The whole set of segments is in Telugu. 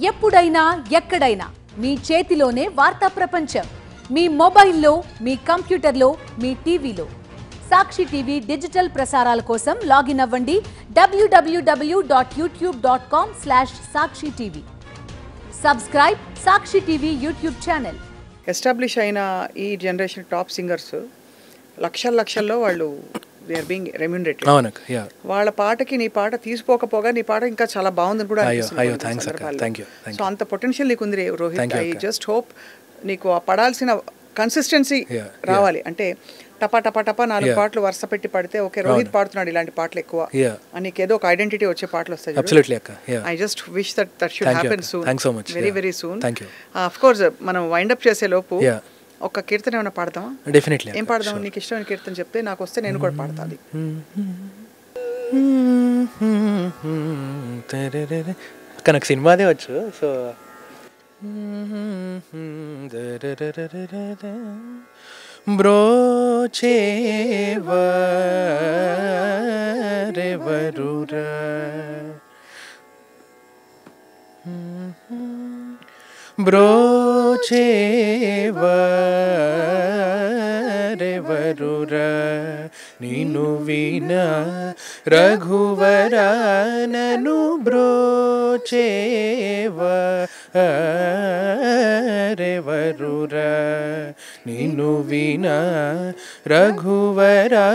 ఎప్పుడైనా ఎక్కడైనా మీ చేతిలోనే వార్తా ప్రపంచం. మీ మొబైల్లో, మీ కంప్యూటర్లో, మీ టీవీలో. సాక్షి టీవీ డిజిటల్ ప్రసారాల కోసం లాగిన్ అవ్వండి www.youtube.com/sakshi-tv. సబ్స్క్రైబ్ సాక్షి టీవీ యూట్యూబ్ ఛానల్. ఎస్టాబ్లిష్ అయిన ఈ జనరేషన్ టాప్ సింగర్స్ లక్షల్లో వాళ్ళు దే ఆర్ బీయింగ్ రెమ్యూనరేటెడ్. అవునక్క, యా. వాళ్ళ పాటకి నీ పాట తీసుకోకపోగా నీ పాట ఇంకా చాలా బాగుందని కూడా అయ్యో థ్యాంక్స్ అక్క, థ్యాంక్ యూ. సో అంత పొటెన్షియల్ నీకు ఉంది రోహిత్. ఐ జస్ట్ హోప్ నీకు ఆ పడాల్సిన కన్సిస్టెన్సీ రావాలి. అంటే టపా టపా టపా 4 పాటలు వరుస పెట్టి పడితే ఓకే రోహిత్ పాడుతున్నాడు ఇలాంటి పాటలు ఎక్కువ అని నీకు ఏదో ఒక ఐడెంటిటీ వచ్చే పాటలు వస్తాయి. అబ్సల్యూట్లీ అక్క. I just wish that should happen soon. Thanks so much. Very soon. Thank you. Of course మనం వైండ్ అప్ చేసే లోపు ఒక కీర్తన ఏమైనా పాడతామా? డెఫినెట్లీ. ఏం పాడదాం? నీకు ఇష్టమైన కీర్తన చెప్తే నాకు వస్తే నేను కూడా పాడతాను. అక్క నాకు సినిమాదే వచ్చు. సో బ్రోచేవరెవరురా బ్రోచేవరెవరురా నిన్ను వినా రఘువరా నను బ్రోచేవరెవరురా నిన్ను వినా రఘువరా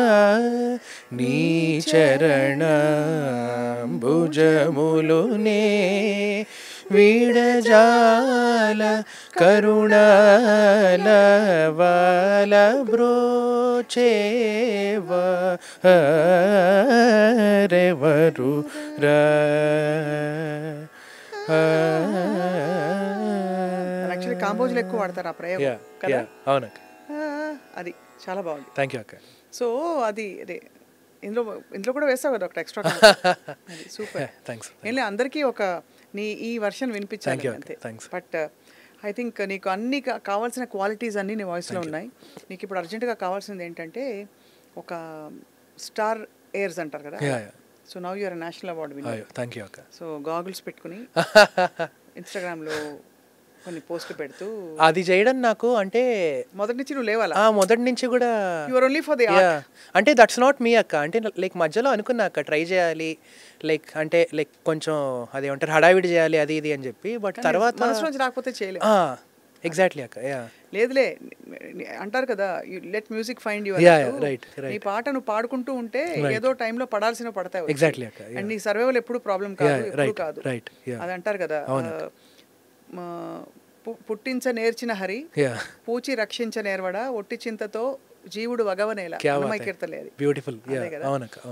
నీ చరణంబుజములునే వీడజాల కరుణాలవాల బ్రోచేవరెవరురా. యాక్చువల్లీ కాంపోజులు ఎక్కువ వాడతారు ఆ ప్రయోగం కదా. అవునక్క, అది చాలా బాగుంది. థ్యాంక్ యూ అక్క. సో అది అదే ఇందులో కూడా వేస్తావు కదా ఒకటి ఎక్స్ట్రా. Super, thanks. ఏం లేదు, అందరికీ ఒక నీ ఈ వర్షన్ వినిపించాలి అంతే. బట్ ఐ థింక్ నీకు అన్ని కావాల్సిన క్వాలిటీస్ అన్నీ నీ వాయిస్లో ఉన్నాయి. నీకు ఇప్పుడు అర్జెంటుగా కావాల్సింది ఏంటంటే ఒక స్టార్ ఎయిర్స్ అంటారు కదా. So now you're national award winner. Thank you అక్క. సో గాగుల్స్ పెట్టుకుని ఇన్స్టాగ్రామ్లో కొన్ని పోస్టులు పెడుతూ అది చేయడం నాకు అంటే మొదటి నుంచి నువ్వు లేవాలా? మొదటి నుంచి కూడా your only for the art. అంటే దట్స్ నాట్ మీ అక్క. అంటే లైక్ మధ్యలో అనుకున్నా అక్క ట్రై చేయాలి, లైక్ అంటే లైక్ కొంచెం అదేమంటారు హడావిడి చేయాలి అది ఇది అని చెప్పి. బట్ తర్వాత మనసు నుంచి రాకపోతే చేయలేదు. ఎగ్జాక్ట్లీ అక్క. లేదులే అంటారు కదా, let music find you. Right. నీ పాట నువ్వు పాడుకుంటూ ఉంటే ఏదో టైంలో పడాల్సిన పడతాయి. ఎగ్జాక్ట్లీ అక్క. అండ్ నీ సర్వైవల్ ఎప్పుడు ప్రాబ్లం కాదు, ఎప్పుడు కాదు. రైట్. అది అంటారు కదా, పుట్టించ నేర్చిన హరి పూచి రక్షించ నేర్వడా ఒట్టి చింతతో జీవుడు వగవనేలా. కీర్తలే అది. బ్యూటిఫుల్. అవునక్క.